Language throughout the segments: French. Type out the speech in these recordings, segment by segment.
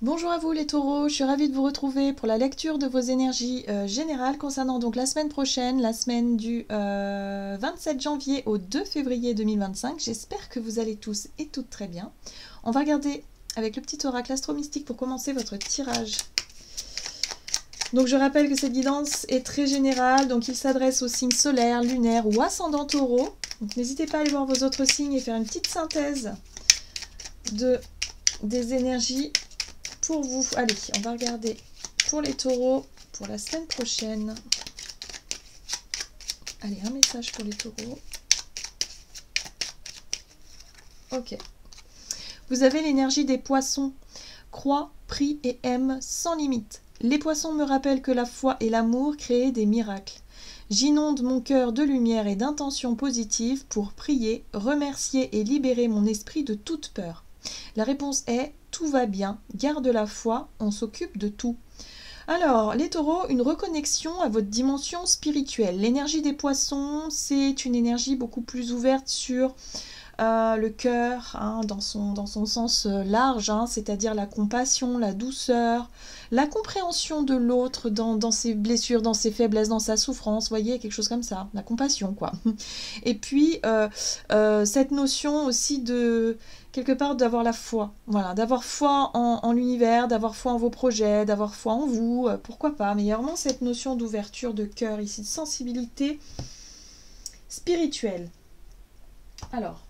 Bonjour à vous les taureaux, je suis ravie de vous retrouver pour la lecture de vos énergies générales concernant donc la semaine prochaine, la semaine du 27 janvier au 2 février 2025. J'espère que vous allez tous et toutes très bien. On va regarder avec le petit oracle astro-mystique pour commencer votre tirage. Donc je rappelle que cette guidance est très générale, donc il s'adresse aux signes solaires, lunaires ou ascendants taureaux. Donc n'hésitez pas à aller voir vos autres signes et faire une petite synthèse des énergies pour vous. Allez, on va regarder pour les taureaux pour la semaine prochaine. Allez, un message pour les taureaux. Ok. Vous avez l'énergie des poissons. Crois, prie et aime sans limite. Les poissons me rappellent que la foi et l'amour créent des miracles. J'inonde mon cœur de lumière et d'intentions positives pour prier, remercier et libérer mon esprit de toute peur. La réponse est « Tout va bien, garde la foi, on s'occupe de tout ». Alors, les taureaux, une reconnexion à votre dimension spirituelle. L'énergie des poissons, c'est une énergie beaucoup plus ouverte sur le cœur, hein, dans son sens large, hein, c'est-à-dire la compassion, la douceur, la compréhension de l'autre dans ses blessures, dans ses faiblesses, dans sa souffrance, vous voyez, quelque chose comme ça, la compassion, quoi. Et puis, cette notion aussi de, quelque part, d'avoir la foi, voilà, d'avoir foi en l'univers, d'avoir foi en vos projets, d'avoir foi en vous, pourquoi pas, mais il y a vraiment cette notion d'ouverture de cœur ici, de sensibilité spirituelle. Alors,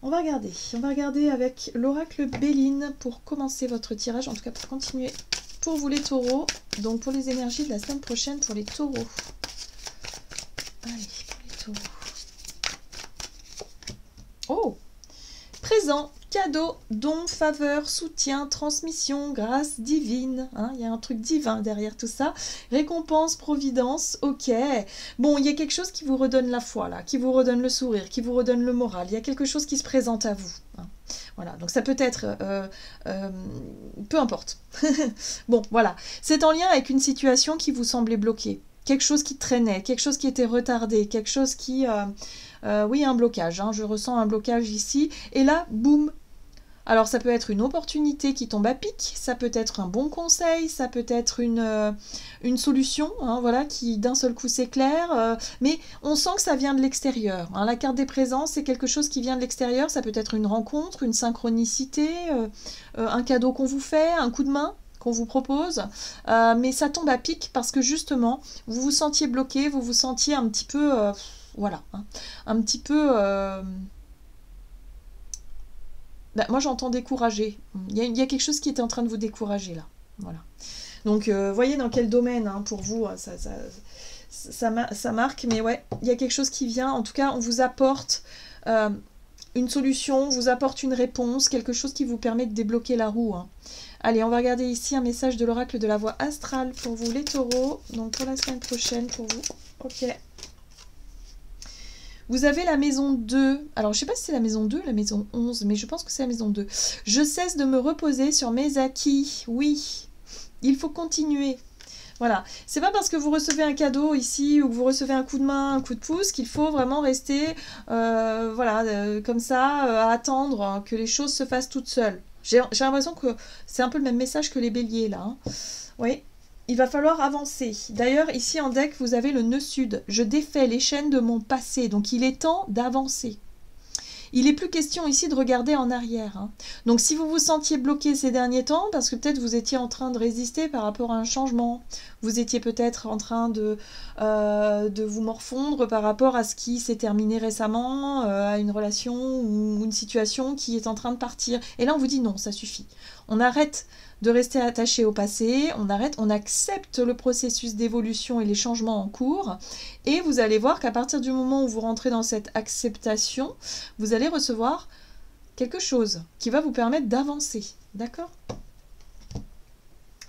on va regarder avec l'oracle Béline pour commencer votre tirage, en tout cas pour continuer pour vous les taureaux, donc pour les énergies de la semaine prochaine pour les taureaux. Allez, pour les taureaux. Oh! Présent, cadeau, don, faveur, soutien, transmission, grâce divine. Hein, il y a un truc divin derrière tout ça. Récompense, providence, ok. Bon, il y a quelque chose qui vous redonne la foi, là, qui vous redonne le sourire, qui vous redonne le moral. Il y a quelque chose qui se présente à vous. Hein. Voilà, donc ça peut être... peu importe. Bon, voilà. C'est en lien avec une situation qui vous semblait bloquée. Quelque chose qui traînait, quelque chose qui était retardé, quelque chose qui... oui, un blocage, hein, je ressens un blocage ici. Et là, boum. Alors, ça peut être une opportunité qui tombe à pic, ça peut être un bon conseil, ça peut être une solution, hein, voilà, qui d'un seul coup s'éclaire. Mais on sent que ça vient de l'extérieur. Hein. La carte des présents, c'est quelque chose qui vient de l'extérieur. Ça peut être une rencontre, une synchronicité, un cadeau qu'on vous fait, un coup de main qu'on vous propose, mais ça tombe à pic parce que justement, vous vous sentiez bloqué, vous vous sentiez un petit peu... voilà, hein, un petit peu... moi j'entends décourager. Il y a quelque chose qui était en train de vous décourager là. Voilà. Donc voyez dans quel domaine hein, pour vous ça marque, mais ouais, il y a quelque chose qui vient. En tout cas, on vous apporte une solution, on vous apporte une réponse, quelque chose qui vous permet de débloquer la roue. Hein. Allez, on va regarder ici un message de l'oracle de la voie astrale pour vous les taureaux. Donc pour la semaine prochaine pour vous. Ok. Vous avez la maison 2. Alors, je ne sais pas si c'est la maison 2 la maison 11, mais je pense que c'est la maison 2. Je cesse de me reposer sur mes acquis. Oui, il faut continuer. Voilà. C'est pas parce que vous recevez un cadeau ici ou que vous recevez un coup de main, un coup de pouce qu'il faut vraiment rester comme ça, à attendre que les choses se fassent toutes seules. J'ai l'impression que c'est un peu le même message que les béliers, là. Hein. Oui. Il va falloir avancer. D'ailleurs, ici en deck, vous avez le nœud sud. Je défais les chaînes de mon passé, donc il est temps d'avancer. Il n'est plus question ici de regarder en arrière. Hein. Donc si vous vous sentiez bloqué ces derniers temps, parce que peut-être vous étiez en train de résister par rapport à un changement, vous étiez peut-être en train de vous morfondre par rapport à ce qui s'est terminé récemment, à une relation ou une situation qui est en train de partir. Et là, on vous dit non, ça suffit. On arrête de rester attaché au passé, on accepte le processus d'évolution et les changements en cours, et vous allez voir qu'à partir du moment où vous rentrez dans cette acceptation, vous allez recevoir quelque chose qui va vous permettre d'avancer, d'accord?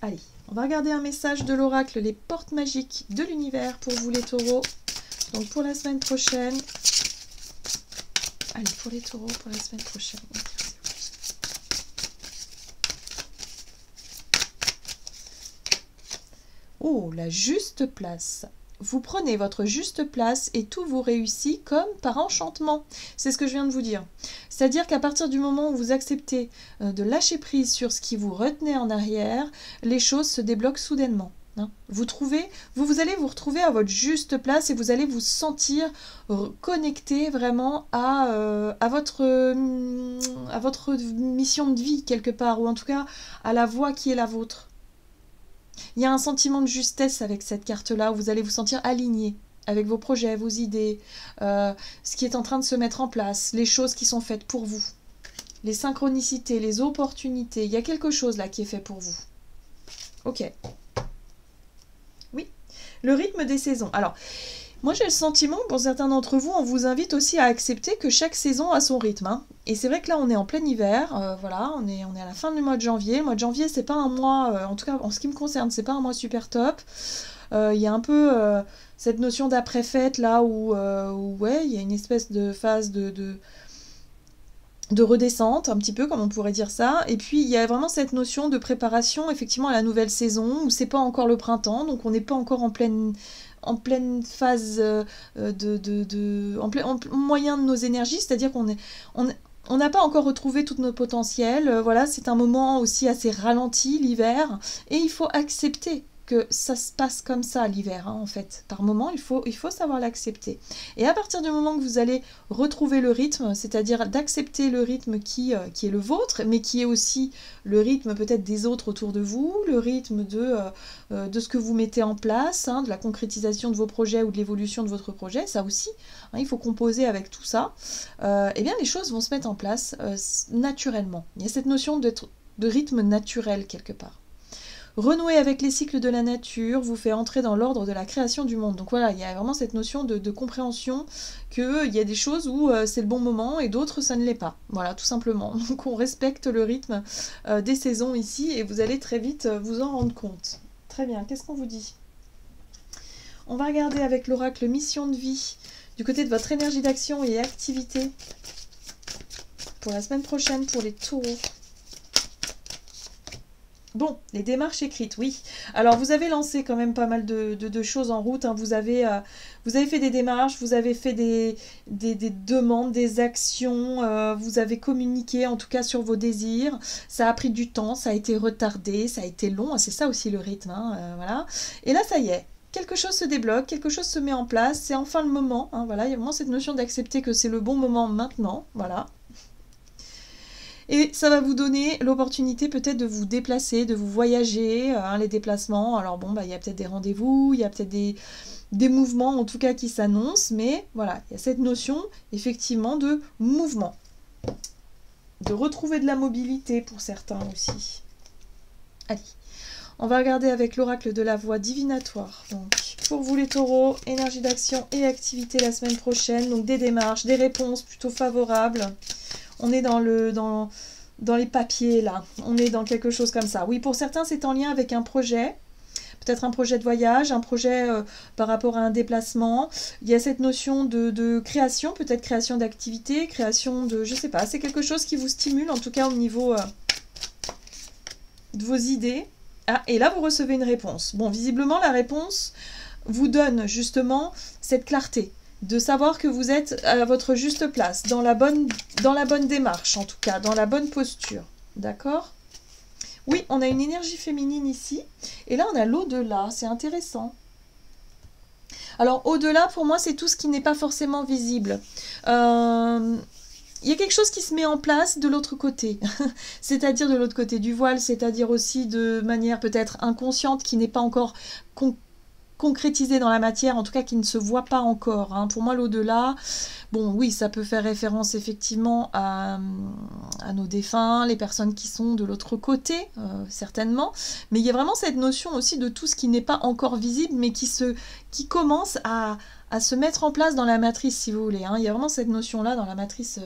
Allez, on va regarder un message de l'oracle, les portes magiques de l'univers pour vous les taureaux, donc pour la semaine prochaine. Allez, pour les taureaux, pour la semaine prochaine. Oh, la juste place. Vous prenez votre juste place et tout vous réussit comme par enchantement. C'est ce que je viens de vous dire. C'est-à-dire qu'à partir du moment où vous acceptez de lâcher prise sur ce qui vous retenait en arrière, les choses se débloquent soudainement. Hein. Vous allez vous retrouver à votre juste place et vous allez vous sentir connecté vraiment à votre mission de vie quelque part, ou en tout cas à la voie qui est la vôtre. Il y a un sentiment de justesse avec cette carte-là, où vous allez vous sentir aligné avec vos projets, vos idées, ce qui est en train de se mettre en place, les choses qui sont faites pour vous, les synchronicités, les opportunités. Il y a quelque chose là qui est fait pour vous. Ok. Oui, le rythme des saisons. Alors, moi j'ai le sentiment, pour certains d'entre vous, on vous invite aussi à accepter que chaque saison a son rythme. Hein. Et c'est vrai que là on est en plein hiver, voilà, on est à la fin du mois de janvier. Le mois de janvier c'est pas un mois, en tout cas en ce qui me concerne, c'est pas un mois super top. Il y a un peu cette notion d'après-fête là où ouais, il y a une espèce de phase de redescente, un petit peu comme on pourrait dire ça. Et puis il y a vraiment cette notion de préparation effectivement à la nouvelle saison, où c'est pas encore le printemps, donc on n'est pas encore en pleine phase en moyen de nos énergies, c'est-à-dire on n'a pas encore retrouvé tout notre potentiel. Voilà, c'est un moment aussi assez ralenti l'hiver, et il faut accepter que ça se passe comme ça l'hiver, hein, en fait. Par moment, il faut savoir l'accepter. Et à partir du moment que vous allez retrouver le rythme, c'est-à-dire d'accepter le rythme qui est le vôtre, mais qui est aussi le rythme peut-être des autres autour de vous, le rythme de ce que vous mettez en place, hein, de la concrétisation de vos projets ou de l'évolution de votre projet, ça aussi, hein, il faut composer avec tout ça, et bien les choses vont se mettre en place naturellement. Il y a cette notion de rythme naturel quelque part. Renouer avec les cycles de la nature vous fait entrer dans l'ordre de la création du monde. Donc voilà, il y a vraiment cette notion de compréhension qu'il y a des choses où c'est le bon moment et d'autres ça ne l'est pas. Voilà, tout simplement. Donc on respecte le rythme des saisons ici et vous allez très vite vous en rendre compte. Très bien, qu'est-ce qu'on vous dit? On va regarder avec l'oracle mission de vie du côté de votre énergie d'action et activité pour la semaine prochaine pour les taureaux. Bon, les démarches écrites, oui. Alors, vous avez lancé quand même pas mal de choses en route. Hein. Vous avez fait des démarches, vous avez fait des demandes, des actions, vous avez communiqué en tout cas sur vos désirs. Ça a pris du temps, ça a été retardé, ça a été long. C'est ça aussi le rythme, hein, voilà. Et là, ça y est. Quelque chose se débloque, quelque chose se met en place. C'est enfin le moment. Hein, voilà. Il y a vraiment cette notion d'accepter que c'est le bon moment maintenant. Voilà. Et ça va vous donner l'opportunité peut-être de vous déplacer, de vous voyager, hein, les déplacements. Alors bon, il y a peut-être des rendez-vous, il y a peut-être des mouvements en tout cas qui s'annoncent, mais voilà, il y a cette notion effectivement de mouvement. De retrouver de la mobilité pour certains aussi. Allez, on va regarder avec l'oracle de la voix divinatoire. Donc, pour vous les taureaux, énergie d'action et activité la semaine prochaine. Donc des démarches, des réponses plutôt favorables. On est dans les papiers, là. On est dans quelque chose comme ça. Oui, pour certains, c'est en lien avec un projet. Peut-être un projet de voyage, un projet par rapport à un déplacement. Il y a cette notion de création, peut-être création d'activité, création de... Je sais pas, c'est quelque chose qui vous stimule, en tout cas au niveau de vos idées. Ah, et là, vous recevez une réponse. Bon, visiblement, la réponse vous donne justement cette clarté. De savoir que vous êtes à votre juste place, dans la bonne démarche en tout cas, dans la bonne posture. D'accord? Oui, on a une énergie féminine ici. Et là, on a l'au-delà. C'est intéressant. Alors, au-delà, pour moi, c'est tout ce qui n'est pas forcément visible. Il y a quelque chose qui se met en place de l'autre côté. C'est-à-dire de l'autre côté du voile, c'est-à-dire aussi de manière peut-être inconsciente, qui n'est pas encore concrétisé dans la matière, en tout cas qui ne se voit pas encore. Hein. Pour moi, l'au-delà, bon, oui, ça peut faire référence effectivement à nos défunts, les personnes qui sont de l'autre côté, certainement. Mais il y a vraiment cette notion aussi de tout ce qui n'est pas encore visible, mais qui commence à se mettre en place dans la matrice, si vous voulez. Hein. Il y a vraiment cette notion-là dans la matrice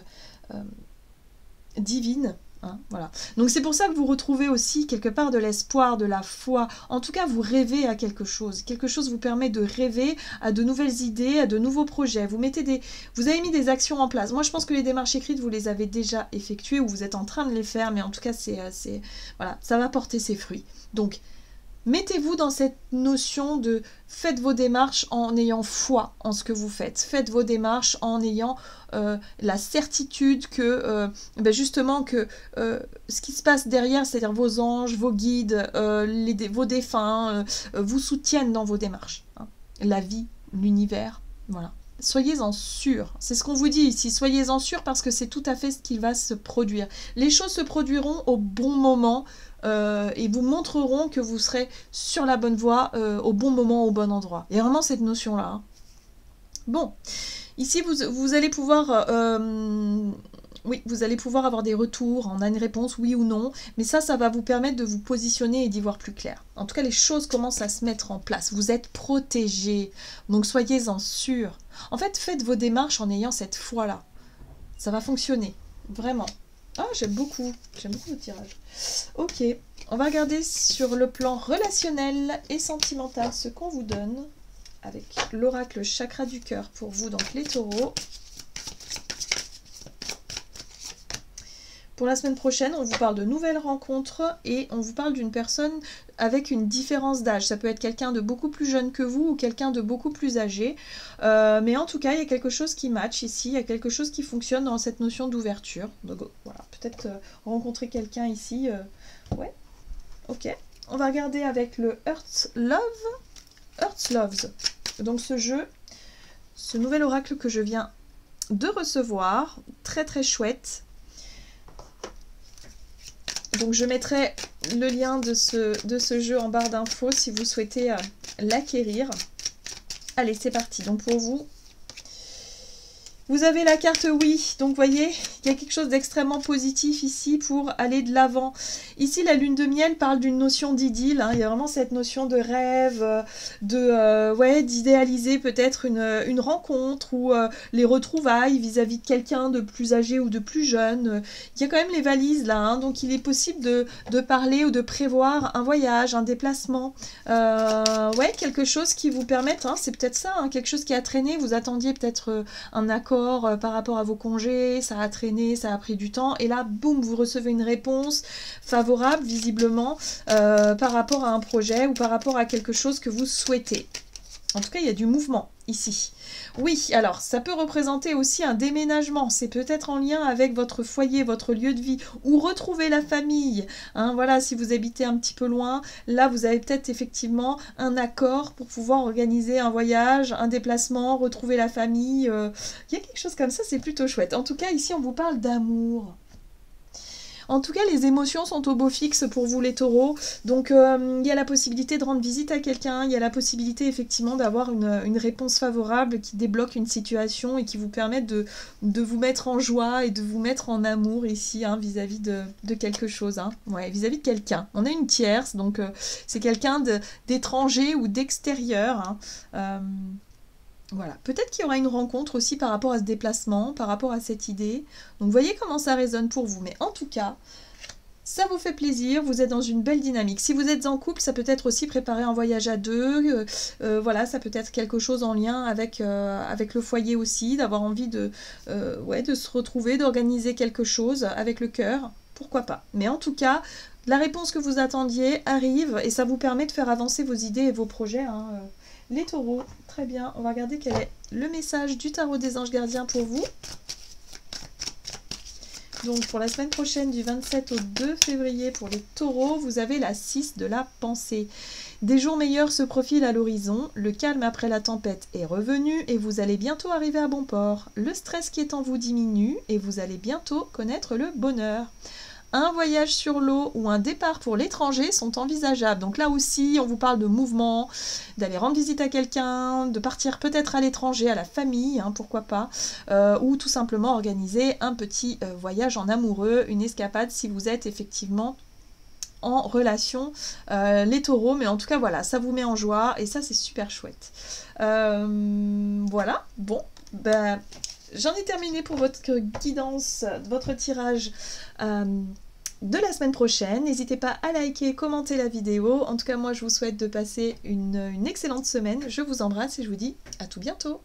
divine. Hein, voilà. Donc c'est pour ça que vous retrouvez aussi quelque part de l'espoir, de la foi. En tout cas, vous rêvez à quelque chose. Quelque chose vous permet de rêver à de nouvelles idées, à de nouveaux projets. Vous avez mis des actions en place. Moi, je pense que les démarches écrites, vous les avez déjà effectuées ou vous êtes en train de les faire, mais en tout cas, voilà, ça va porter ses fruits. Donc, Mettez-vous dans cette notion de faites vos démarches en ayant foi en ce que vous faites. Faites vos démarches en ayant la certitude que justement que ce qui se passe derrière, c'est-à-dire vos anges, vos guides, vos défunts, vous soutiennent dans vos démarches. Hein. La vie, l'univers, voilà. Soyez-en sûrs. C'est ce qu'on vous dit ici. Soyez-en sûrs parce que c'est tout à fait ce qui va se produire. Les choses se produiront au bon moment. Et vous montreront que vous serez sur la bonne voie, au bon moment, au bon endroit. Il y a vraiment cette notion-là. Hein. Bon, ici, vous allez pouvoir... oui, vous allez pouvoir avoir des retours, on a une réponse oui ou non, mais ça va vous permettre de vous positionner et d'y voir plus clair. En tout cas, les choses commencent à se mettre en place. Vous êtes protégés, donc soyez-en sûrs. En fait, faites vos démarches en ayant cette foi-là. Ça va fonctionner, vraiment. Ah, j'aime beaucoup le tirage. Ok, on va regarder sur le plan relationnel et sentimental ce qu'on vous donne avec l'oracle chakra du cœur pour vous, donc les taureaux. Pour la semaine prochaine, on vous parle de nouvelles rencontres et on vous parle d'une personne avec une différence d'âge. Ça peut être quelqu'un de beaucoup plus jeune que vous ou quelqu'un de beaucoup plus âgé. Mais en tout cas, il y a quelque chose qui match ici, il y a quelque chose qui fonctionne dans cette notion d'ouverture. Donc voilà, peut-être rencontrer quelqu'un ici. Ouais, ok. On va regarder avec le Earth Loves. Donc ce jeu, ce nouvel oracle que je viens de recevoir, très très chouette. Donc je mettrai le lien de ce jeu en barre d'infos si vous souhaitez l'acquérir. Allez, c'est parti. Donc pour vous, vous avez la carte oui. Donc vous voyez, il y a quelque chose d'extrêmement positif ici pour aller de l'avant. Ici, la lune de miel parle d'une notion d'idylle. Hein. Il y a vraiment cette notion de rêve, d'idéaliser peut-être une rencontre ou les retrouvailles vis-à-vis de quelqu'un de plus âgé ou de plus jeune. Il y a quand même les valises là. Hein. Donc il est possible de parler ou de prévoir un voyage, un déplacement. Quelque chose qui vous permette, hein, c'est peut-être ça, hein, quelque chose qui a traîné. Vous attendiez peut-être un accord par rapport à vos congés, ça a traîné, ça a pris du temps, et là, boum, vous recevez une réponse favorable, visiblement, par rapport à un projet ou par rapport à quelque chose que vous souhaitez. En tout cas, il y a du mouvement ici. Oui, alors, ça peut représenter aussi un déménagement. C'est peut-être en lien avec votre foyer, votre lieu de vie, ou retrouver la famille. Hein, voilà, si vous habitez un petit peu loin, là, vous avez peut-être effectivement un accord pour pouvoir organiser un voyage, un déplacement, retrouver la famille. Il y a quelque chose comme ça, c'est plutôt chouette. En tout cas, ici, on vous parle d'amour. En tout cas, les émotions sont au beau fixe pour vous les taureaux. Donc, il y a la possibilité de rendre visite à quelqu'un. Il y a la possibilité, effectivement, d'avoir une réponse favorable qui débloque une situation et qui vous permet de vous mettre en joie et de vous mettre en amour ici, hein, vis-à-vis de quelque chose. Hein. Ouais, vis-à-vis de quelqu'un. On a une tierce, donc c'est quelqu'un d'étranger ou d'extérieur. Hein. Voilà, peut-être qu'il y aura une rencontre aussi par rapport à ce déplacement, par rapport à cette idée. Donc, vous voyez comment ça résonne pour vous. Mais en tout cas, ça vous fait plaisir, vous êtes dans une belle dynamique. Si vous êtes en couple, ça peut être aussi préparer un voyage à deux. Voilà, ça peut être quelque chose en lien avec le foyer aussi, d'avoir envie de se retrouver, d'organiser quelque chose avec le cœur. Pourquoi pas. Mais en tout cas, la réponse que vous attendiez arrive et ça vous permet de faire avancer vos idées et vos projets, hein. Les taureaux, très bien. On va regarder quel est le message du tarot des anges gardiens pour vous. Donc pour la semaine prochaine du 27 au 2 février pour les taureaux, vous avez la 6 de la pensée. Des jours meilleurs se profilent à l'horizon, le calme après la tempête est revenu et vous allez bientôt arriver à bon port. Le stress qui est en vous diminue et vous allez bientôt connaître le bonheur. Un voyage sur l'eau ou un départ pour l'étranger sont envisageables. Donc là aussi, on vous parle de mouvement, d'aller rendre visite à quelqu'un, de partir peut-être à l'étranger, à la famille, hein, pourquoi pas, ou tout simplement organiser un petit voyage en amoureux, une escapade si vous êtes effectivement en relation, les taureaux. Mais en tout cas, voilà, ça vous met en joie et ça, c'est super chouette. Voilà, bon, ben... J'en ai terminé pour votre guidance, votre tirage de la semaine prochaine. N'hésitez pas à liker, commenter la vidéo. En tout cas, moi, je vous souhaite de passer une excellente semaine. Je vous embrasse et je vous dis à tout bientôt.